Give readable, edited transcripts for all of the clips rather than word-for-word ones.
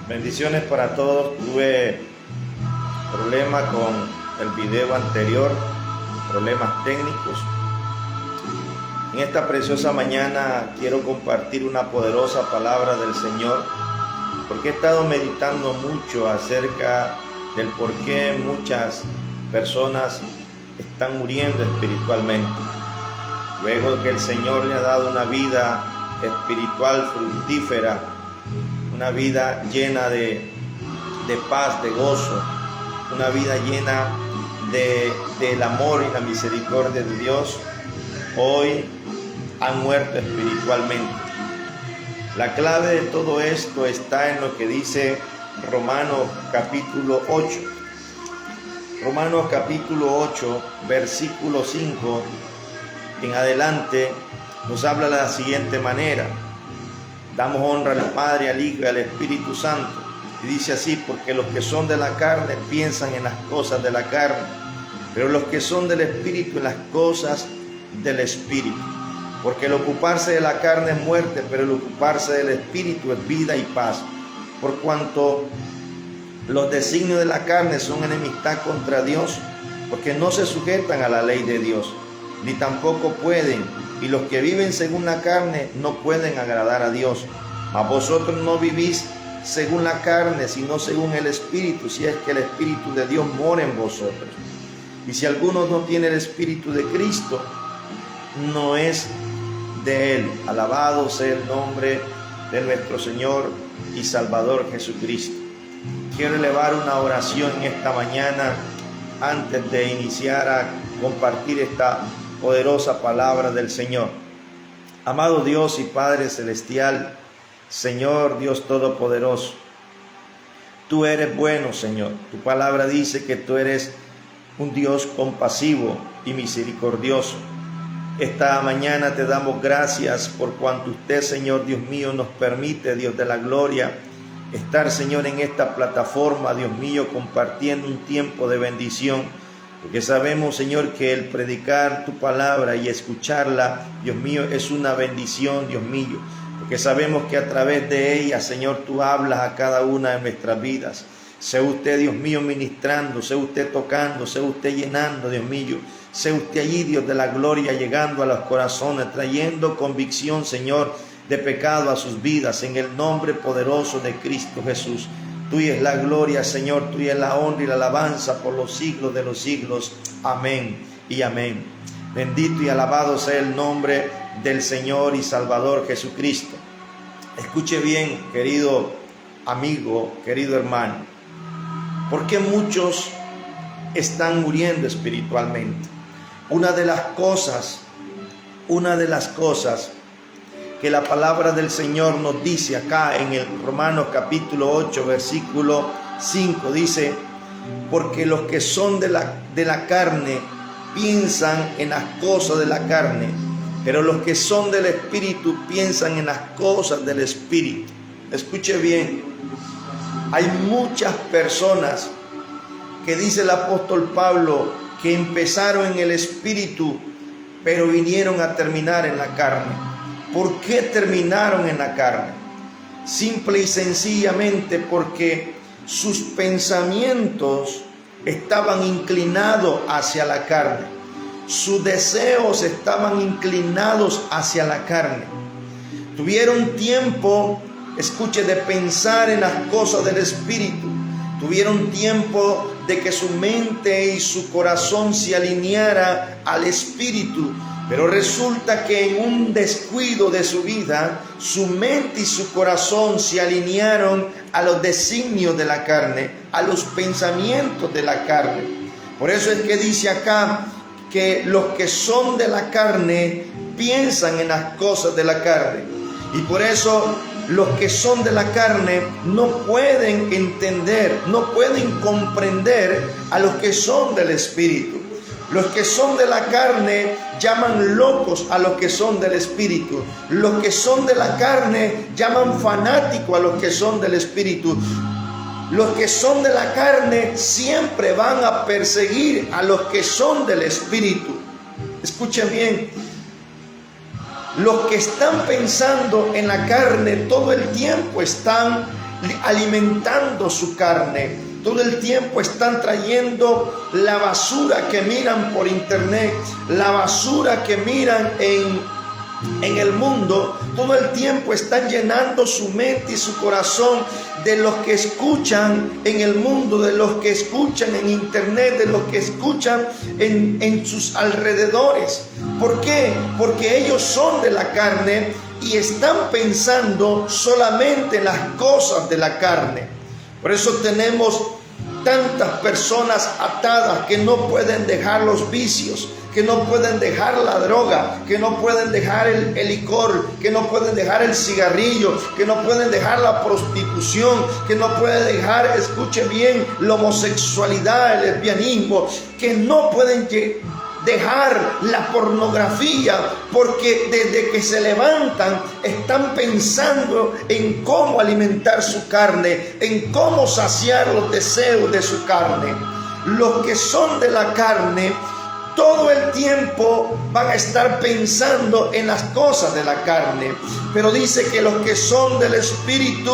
Bendiciones para todos. Tuve problema con el video anterior, problemas técnicos. En esta preciosa mañana quiero compartir una poderosa palabra del Señor, porque he estado meditando mucho acerca del por qué muchas personas están muriendo espiritualmente. Luego que el Señor le ha dado una vida espiritual fructífera, una vida llena de paz, de gozo, una vida llena del amor y la misericordia de Dios, hoy han muerto espiritualmente. La clave de todo esto está en lo que dice Romanos capítulo 8. Romanos capítulo 8, versículo 5 en adelante, nos habla de la siguiente manera. Damos honra al Padre, al Hijo y al Espíritu Santo. Y dice así: porque los que son de la carne piensan en las cosas de la carne, pero los que son del Espíritu en las cosas del Espíritu. Porque el ocuparse de la carne es muerte, pero el ocuparse del Espíritu es vida y paz. Por cuanto los designios de la carne son enemistad contra Dios, porque no se sujetan a la ley de Dios, ni tampoco pueden, y los que viven según la carne no pueden agradar a Dios. Mas vosotros no vivís según la carne, sino según el Espíritu, si es que el Espíritu de Dios mora en vosotros. Y si alguno no tiene el Espíritu de Cristo, no es de él. Alabado sea el nombre de nuestro Señor y Salvador Jesucristo. Quiero elevar una oración en esta mañana antes de iniciar a compartir esta poderosa palabra del Señor. Amado Dios y Padre Celestial, Señor Dios Todopoderoso, tú eres bueno, Señor. Tu palabra dice que tú eres un Dios compasivo y misericordioso. Esta mañana te damos gracias por cuanto usted, Señor Dios mío, nos permite, Dios de la gloria, estar, Señor, en esta plataforma, Dios mío, compartiendo un tiempo de bendición. Porque sabemos, Señor, que el predicar tu palabra y escucharla, Dios mío, es una bendición, Dios mío. Porque sabemos que a través de ella, Señor, tú hablas a cada una de nuestras vidas. Sea usted, Dios mío, ministrando, sea usted tocando, sea usted llenando, Dios mío. Sea usted allí, Dios de la gloria, llegando a los corazones, trayendo convicción, Señor, de pecado a sus vidas, en el nombre poderoso de Cristo Jesús. Tuya es la gloria, Señor, tuya es la honra y la alabanza por los siglos de los siglos. Amén y amén. Bendito y alabado sea el nombre del Señor y Salvador Jesucristo. Escuche bien, querido amigo, querido hermano. ¿Por qué muchos están muriendo espiritualmente? Una de las cosas que la palabra del Señor nos dice acá en el Romanos capítulo 8, versículo 5, dice: porque los que son de la carne piensan en las cosas de la carne, pero los que son del Espíritu piensan en las cosas del Espíritu. Escuche bien, hay muchas personas que dice el apóstol Pablo que empezaron en el Espíritu, pero vinieron a terminar en la carne. ¿Por qué terminaron en la carne? Simple y sencillamente porque sus pensamientos estaban inclinados hacia la carne. Sus deseos estaban inclinados hacia la carne. Tuvieron tiempo, escuche, de pensar en las cosas del Espíritu. Tuvieron tiempo de que su mente y su corazón se alineara al Espíritu. Pero resulta que en un descuido de su vida, su mente y su corazón se alinearon a los designios de la carne, a los pensamientos de la carne. Por eso es que dice acá que los que son de la carne piensan en las cosas de la carne. Y por eso los que son de la carne no pueden entender, no pueden comprender a los que son del Espíritu. Los que son de la carne llaman locos a los que son del Espíritu. Los que son de la carne llaman fanáticos a los que son del Espíritu. Los que son de la carne siempre van a perseguir a los que son del Espíritu. Escuchen bien. Los que están pensando en la carne todo el tiempo están alimentando su carne. Todo el tiempo están trayendo la basura que miran por internet, la basura que miran en el mundo. Todo el tiempo están llenando su mente y su corazón de los que escuchan en el mundo, de los que escuchan en internet, de los que escuchan en sus alrededores. ¿Por qué? Porque ellos son de la carne y están pensando solamente en las cosas de la carne. Por eso tenemos tantas personas atadas que no pueden dejar los vicios, que no pueden dejar la droga, que no pueden dejar el licor, que no pueden dejar el cigarrillo, que no pueden dejar la prostitución, que no pueden dejar, escuche bien, la homosexualidad, el lesbianismo, que no pueden dejar la pornografía, porque desde que se levantan están pensando en cómo alimentar su carne, en cómo saciar los deseos de su carne. Los que son de la carne todo el tiempo van a estar pensando en las cosas de la carne, pero dice que los que son del Espíritu,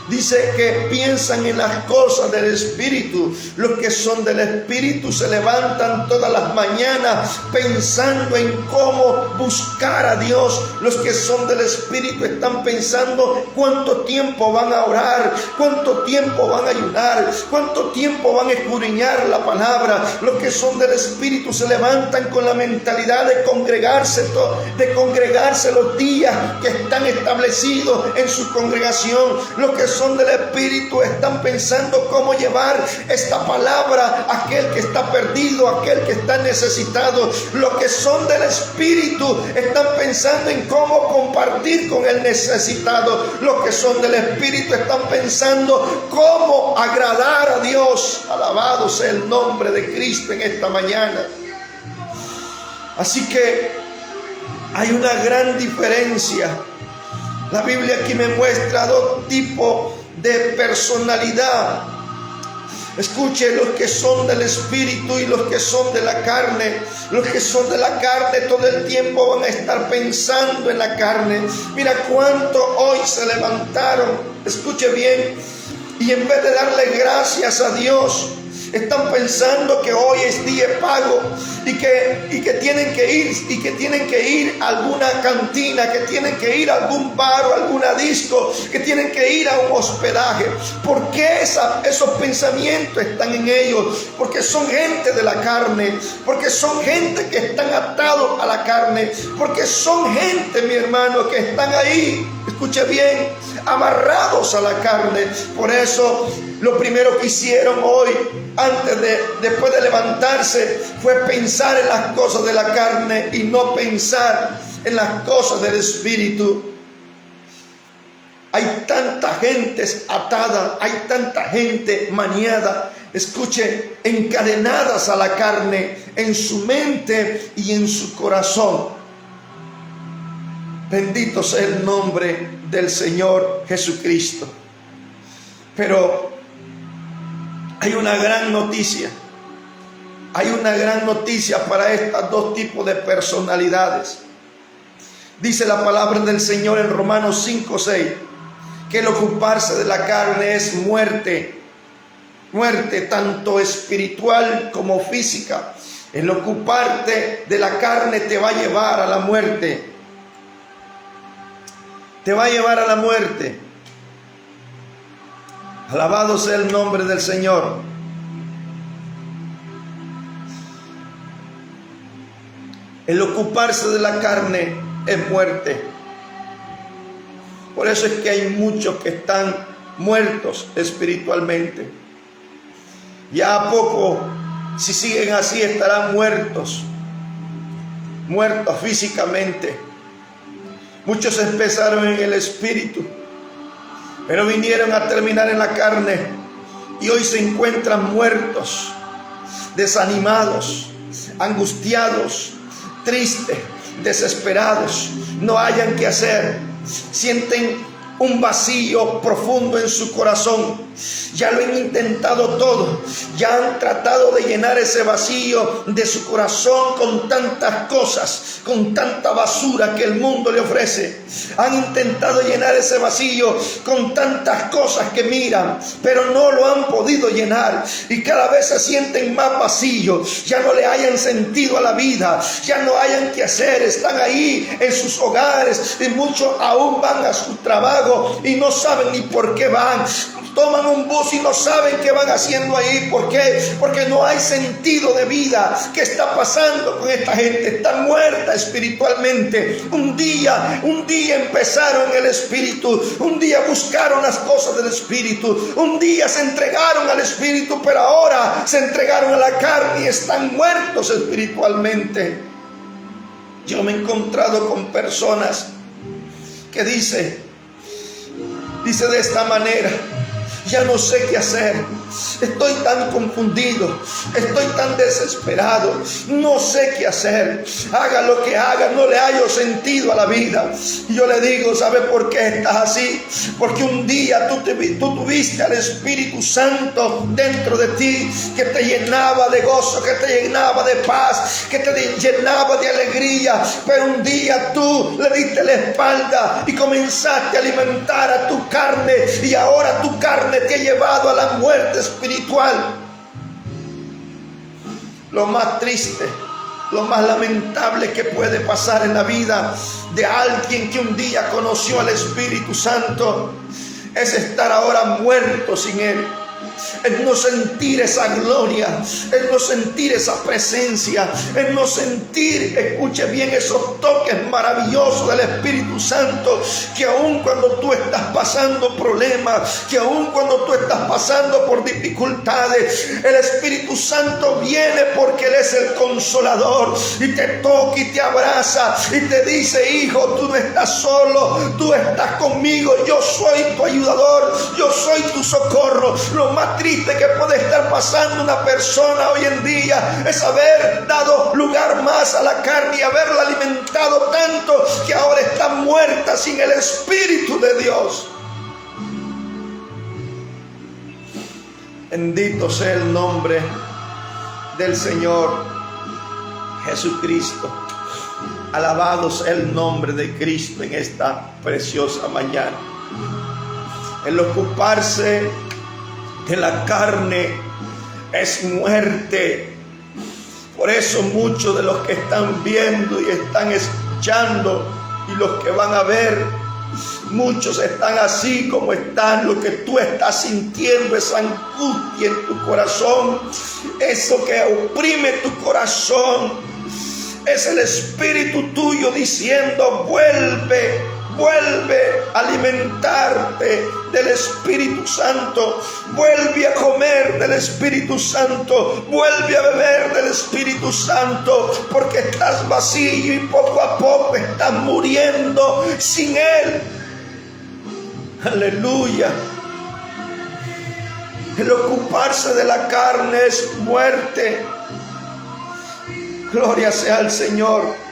dice que piensan en las cosas del Espíritu. Los que son del Espíritu se levantan todas las mañanas pensando en cómo buscar a Dios. Los que son del Espíritu están pensando cuánto tiempo van a orar, cuánto tiempo van a ayunar, cuánto tiempo van a escudriñar la palabra. Los que son del Espíritu se levantan con la mentalidad de congregarse los días que están establecidos en su congregación. Los que son del Espíritu están pensando cómo llevar esta palabra a aquel que está perdido, a aquel que está necesitado. Los que son del Espíritu están pensando en cómo compartir con el necesitado. Los que son del Espíritu están pensando cómo agradar a Dios. Alabado sea el nombre de Cristo en esta mañana. Así que hay una gran diferencia. La Biblia aquí me muestra dos tipos de personalidad. Escuche, los que son del Espíritu y los que son de la carne. Los que son de la carne todo el tiempo van a estar pensando en la carne. Mira cuánto hoy se levantaron, escuche bien, y en vez de darle gracias a Dios, están pensando que hoy es día de pago y que tienen que ir a alguna cantina, que tienen que ir a algún bar o alguna disco, que tienen que ir a un hospedaje. ¿Por qué esos pensamientos están en ellos? Porque son gente de la carne, porque son gente que están atados a la carne, porque son gente, mi hermano, que están ahí, escuche bien, amarrados a la carne. Por eso lo primero que hicieron hoy, después de levantarse, fue pensar en las cosas de la carne y no pensar en las cosas del Espíritu. Hay tanta gente atada, hay tanta gente maniada, escuche, encadenadas a la carne en su mente y en su corazón. Bendito sea el nombre del Señor Jesucristo. Pero hay una gran noticia. Hay una gran noticia para estos dos tipos de personalidades. Dice la palabra del Señor en Romanos 5:6, que el ocuparse de la carne es muerte. Muerte tanto espiritual como física. El ocuparte de la carne te va a llevar a la muerte. Te va a llevar a la muerte. Alabado sea el nombre del Señor. El ocuparse de la carne es muerte. Por eso es que hay muchos que están muertos espiritualmente. Ya a poco, si siguen así, estarán muertos físicamente. Muchos empezaron en el Espíritu, pero vinieron a terminar en la carne y hoy se encuentran muertos, desanimados, angustiados, tristes, desesperados, no hayan qué hacer, sienten un vacío profundo en su corazón. Ya lo han intentado todo, ya han tratado de llenar ese vacío de su corazón con tantas cosas, con tanta basura que el mundo le ofrece. Han intentado llenar ese vacío con tantas cosas que miran, pero no lo han podido llenar, y cada vez se sienten más vacíos. Ya no le hayan sentido a la vida, ya no hayan qué hacer, están ahí en sus hogares, y muchos aún van a su trabajo y no saben ni por qué van. Toman un bus y no saben qué van haciendo ahí. ¿Por qué? Porque no hay sentido de vida. ¿Qué está pasando con esta gente? Está muerta espiritualmente. Un día empezaron en el Espíritu. Un día buscaron las cosas del Espíritu. Un día se entregaron al Espíritu, pero ahora se entregaron a la carne y están muertos espiritualmente. Yo me he encontrado con personas que dice de esta manera: ya no sé qué hacer, estoy tan confundido, estoy tan desesperado, no sé qué hacer, haga lo que haga, no le hallo sentido a la vida. Y yo le digo: ¿sabe por qué estás así? Porque un día tú tuviste al Espíritu Santo dentro de ti, que te llenaba de gozo, que te llenaba de paz, que te llenaba de alegría, pero un día tú le diste la espalda y comenzaste a alimentar a tu carne, y ahora tu carne te ha llevado a la muerte espiritual. Lo más triste, lo más lamentable que puede pasar en la vida de alguien que un día conoció al Espíritu Santo es estar ahora muerto sin Él. Es no sentir esa gloria, es no sentir esa presencia, es no sentir, escuche bien, esos toques maravillosos del Espíritu Santo, que aun cuando tú estás pasando problemas, que aun cuando tú estás pasando por dificultades, el Espíritu Santo viene porque Él es el Consolador, y te toca y te abraza y te dice: hijo, tú no estás solo, tú estás conmigo, yo soy tu ayudador, yo soy tu socorro. Lo más triste que puede estar pasando una persona hoy en día es haber dado lugar más a la carne y haberla alimentado tanto que ahora está muerta sin el Espíritu de Dios. Bendito sea el nombre del Señor Jesucristo. Alabado sea el nombre de Cristo en esta preciosa mañana. El ocuparse de la carne es muerte. Por eso muchos de los que están viendo y están escuchando, y los que van a ver, muchos están así como están. Lo que tú estás sintiendo, esa angustia en tu corazón, eso que oprime tu corazón, es el espíritu tuyo diciendo: vuelve a alimentarte del Espíritu Santo, vuelve a comer del Espíritu Santo, vuelve a beber del Espíritu Santo, porque estás vacío y poco a poco estás muriendo sin Él. Aleluya. El ocuparse de la carne es muerte. Gloria sea al Señor.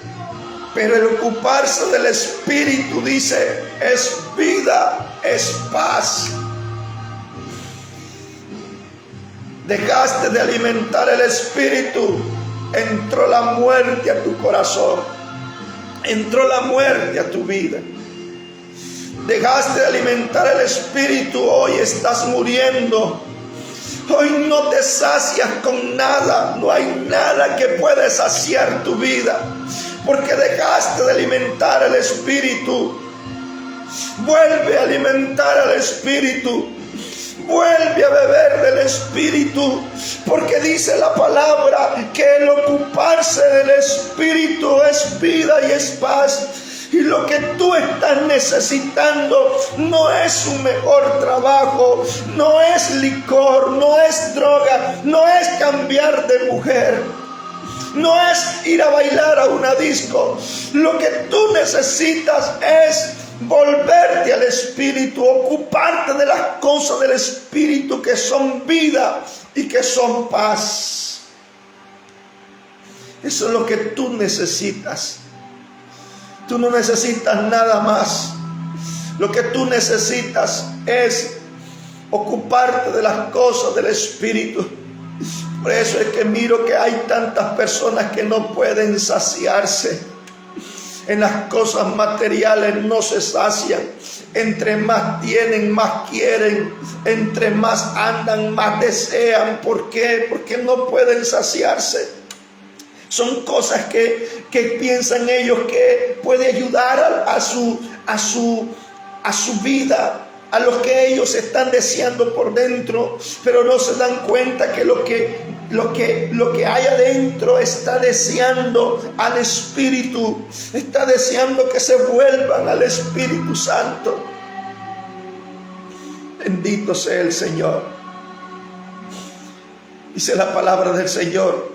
Pero el ocuparse del Espíritu, dice, es vida, es paz. Dejaste de alimentar el Espíritu, entró la muerte a tu corazón, entró la muerte a tu vida. Dejaste de alimentar el Espíritu, hoy estás muriendo. Hoy no te sacias con nada, no hay nada que pueda saciar tu vida, porque dejaste de alimentar el Espíritu. Vuelve a alimentar al Espíritu, vuelve a beber del Espíritu, porque dice la palabra que el ocuparse del Espíritu es vida y es paz. Y lo que tú estás necesitando no es un mejor trabajo, no es licor, no es droga, no es cambiar de mujer, no es ir a bailar a una disco. Lo que tú necesitas es volverte al Espíritu, ocuparte de las cosas del Espíritu que son vida y que son paz. Eso es lo que tú necesitas. Tú no necesitas nada más. Lo que tú necesitas es ocuparte de las cosas del Espíritu. Por eso es que miro que hay tantas personas que no pueden saciarse. En las cosas materiales no se sacian. Entre más tienen, más quieren. Entre más andan, más desean. ¿Por qué? Porque no pueden saciarse. Son cosas que piensan ellos que puede ayudar a su vida, a lo que ellos están deseando por dentro, pero no se dan cuenta que lo que hay adentro está deseando al Espíritu, está deseando que se vuelvan al Espíritu Santo. Bendito sea el Señor. Dice la palabra del Señor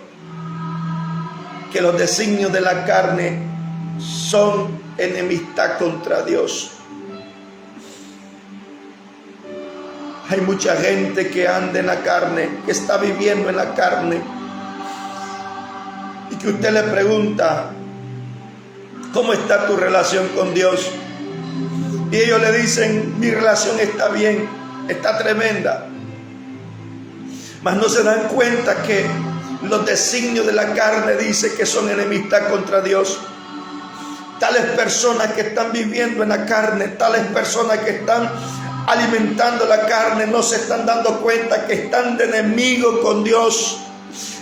que los designios de la carne son enemistad contra Dios. Hay mucha gente que anda en la carne, que está viviendo en la carne, y que usted le pregunta: ¿cómo está tu relación con Dios? Y ellos le dicen: mi relación está bien, está tremenda. Mas no se dan cuenta que los designios de la carne dice que son enemistad contra Dios. Tales personas que están viviendo en la carne, tales personas que están alimentando la carne, no se están dando cuenta que están de enemigo con Dios.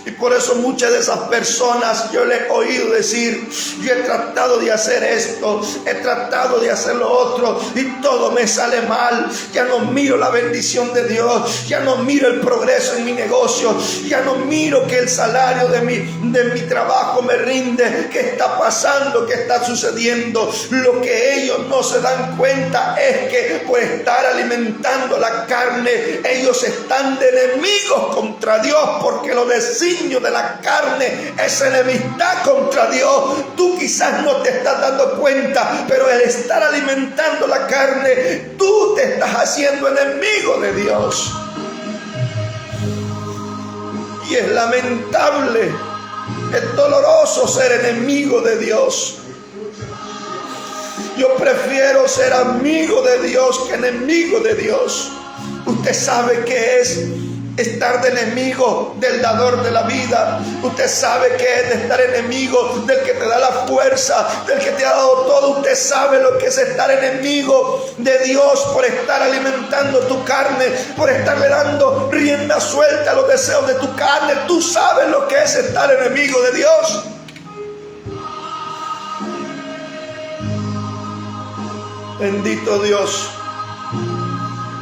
Y por eso muchas de esas personas yo les he oído decir: yo he tratado de hacer esto, he tratado de hacer lo otro, y todo me sale mal. Ya no miro la bendición de Dios, ya no miro el progreso en mi negocio, ya no miro que el salario de mi trabajo me rinde. ¿Qué está pasando? ¿Qué está sucediendo? Lo que ellos no se dan cuenta es que por estar alimentando la carne, ellos están de enemigos contra Dios, porque lo deciden de la carne es enemistad contra Dios. Tú quizás no te estás dando cuenta, pero el estar alimentando la carne, tú te estás haciendo enemigo de Dios. Y es lamentable, es doloroso ser enemigo de Dios. Yo prefiero ser amigo de Dios que enemigo de Dios. Usted sabe qué es estar de enemigo del dador de la vida. Usted sabe que es de estar enemigo del que te da la fuerza, del que te ha dado todo. Usted sabe lo que es estar enemigo de Dios por estar alimentando tu carne, por estarle dando rienda suelta a los deseos de tu carne. Tú sabes lo que es estar enemigo de Dios. Bendito Dios.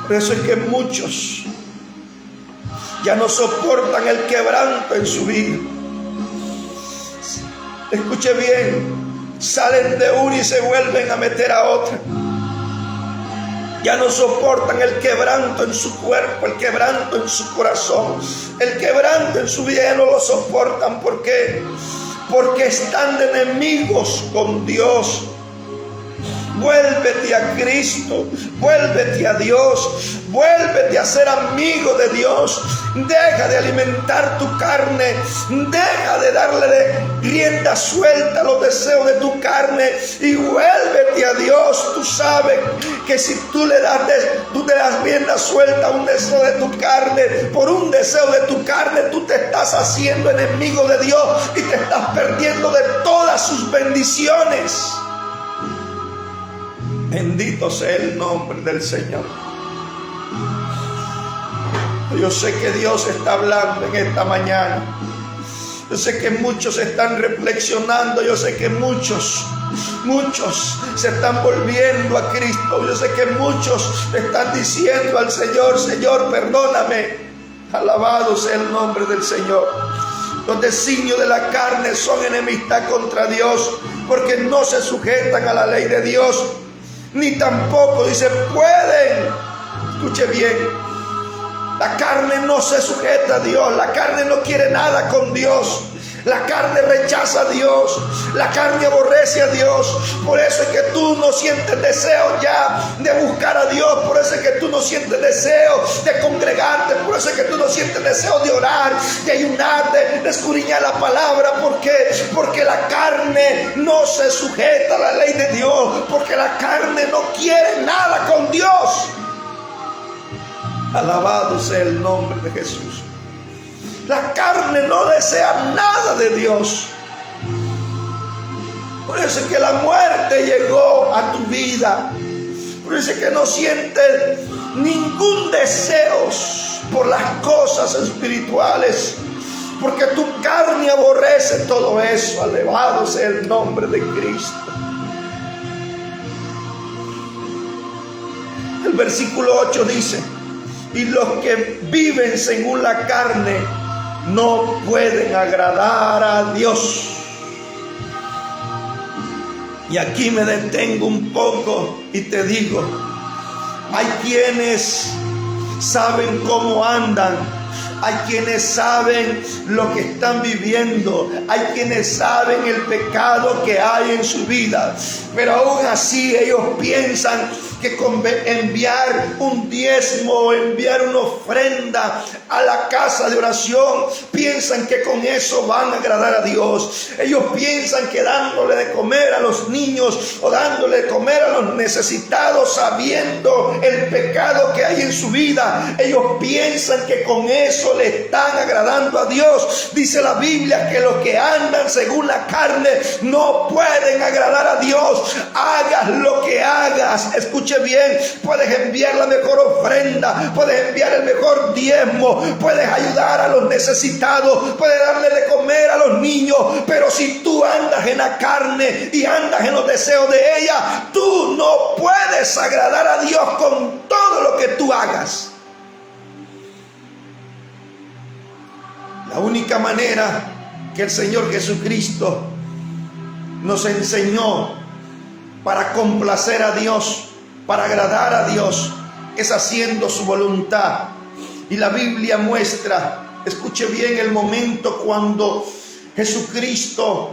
Por eso es que muchos ya no soportan el quebranto en su vida. Escuche bien, salen de una y se vuelven a meter a otra. Ya no soportan el quebranto en su cuerpo, el quebranto en su corazón, el quebranto en su vida, ya no lo soportan. ¿Por qué? Porque están de enemigos con Dios. Vuélvete a Cristo, vuélvete a Dios, vuélvete a ser amigo de Dios. Deja de alimentar tu carne, deja de darle rienda suelta a los deseos de tu carne y vuélvete a Dios. Tú sabes que si tú le das rienda suelta a un deseo de tu carne, por un deseo de tu carne, tú te estás haciendo enemigo de Dios y te estás perdiendo de todas sus bendiciones. Bendito sea el nombre del Señor. Yo sé que Dios está hablando en esta mañana. Yo sé que muchos están reflexionando. Yo sé que muchos se están volviendo a Cristo. Yo sé que muchos le están diciendo al Señor: Señor, perdóname. Alabado sea el nombre del Señor. Los designios de la carne son enemistad contra Dios, porque no se sujetan a la ley de Dios, ni tampoco, dice, pueden. Escuche bien, la carne no se sujeta a Dios, la carne no quiere nada con Dios. La carne rechaza a Dios, la carne aborrece a Dios. Por eso es que tú no sientes deseo ya de buscar a Dios. Por eso es que tú no sientes deseo de congregarte. Por eso es que tú no sientes deseo de orar, de ayunar, de escudriñar la palabra. ¿Por qué? Porque la carne no se sujeta a la ley de Dios. Porque la carne no quiere nada con Dios. Alabado sea el nombre de Jesús. La carne no desea nada de Dios. Por eso es que la muerte llegó a tu vida. Por eso es que no sientes ningún deseo por las cosas espirituales. Porque tu carne aborrece todo eso. Alabado sea el nombre de Cristo. El versículo 8 dice: y los que viven según la carne no pueden agradar a Dios. Y aquí me detengo un poco y te digo, hay quienes saben cómo andan, hay quienes saben lo que están viviendo, hay quienes saben el pecado que hay en su vida, pero aún así ellos piensan que con enviar un diezmo o enviar una ofrenda a la casa de oración, piensan que con eso van a agradar a Dios. Ellos piensan que dándole de comer a los niños o dándole de comer a los necesitados, sabiendo el pecado que hay en su vida, ellos piensan que con eso le están agradando a Dios. Dice la Biblia que los que andan según la carne no pueden agradar a Dios. Hagas lo que hagas, escuche bien, puedes enviar la mejor ofrenda, puedes enviar el mejor diezmo, puedes ayudar a los necesitados, puedes darle de comer a los niños, pero si tú andas en la carne y andas en los deseos de ella, tú no puedes agradar a Dios con todo lo que tú hagas. La única manera que el Señor Jesucristo nos enseñó para complacer a Dios, para agradar a Dios, es haciendo su voluntad. Y la Biblia muestra, escuche bien, el momento cuando Jesucristo,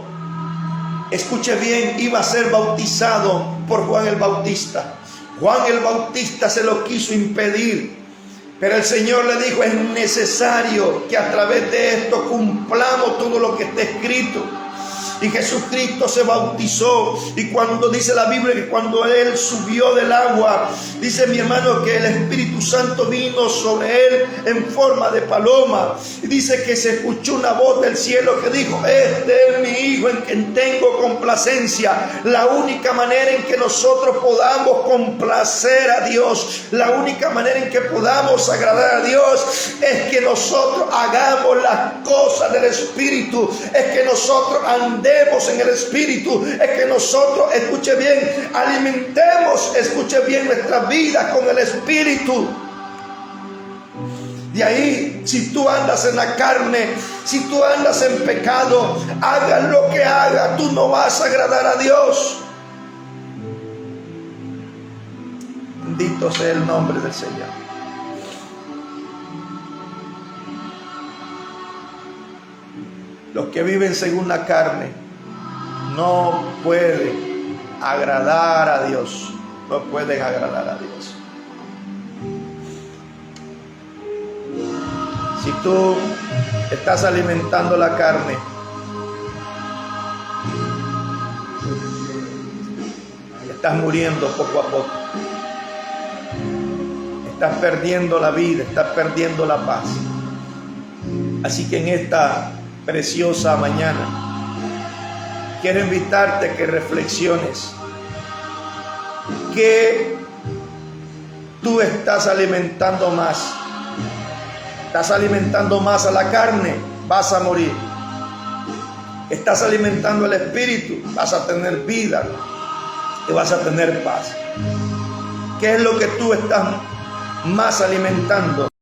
escuche bien, iba a ser bautizado por Juan el Bautista. Juan el Bautista se lo quiso impedir, pero el Señor le dijo: es necesario que a través de esto cumplamos todo lo que está escrito. Y Jesucristo se bautizó, y cuando dice la Biblia que cuando Él subió del agua, dice mi hermano que el Espíritu Santo vino sobre Él en forma de paloma, y dice que se escuchó una voz del cielo que dijo: este es mi Hijo en quien tengo complacencia. La única manera en que nosotros podamos complacer a Dios, la única manera en que podamos agradar a Dios, es que nosotros hagamos las cosas del Espíritu, es que nosotros andemos en el Espíritu, es que nosotros, escuche bien, alimentemos, escuche bien, nuestras vidas con el Espíritu. De ahí, si tú andas en la carne, si tú andas en pecado, hagas lo que hagas, tú no vas a agradar a Dios. Bendito sea el nombre del Señor. Los que viven según la carne no pueden agradar a Dios. No pueden agradar a Dios. Si tú estás alimentando la carne, estás muriendo poco a poco. Estás perdiendo la vida, estás perdiendo la paz. Así que en esta preciosa mañana quiero invitarte a que reflexiones. ¿Qué tú estás alimentando más? ¿Estás alimentando más a la carne? Vas a morir. ¿Estás alimentando el Espíritu? Vas a tener vida y vas a tener paz. ¿Qué es lo que tú estás más alimentando?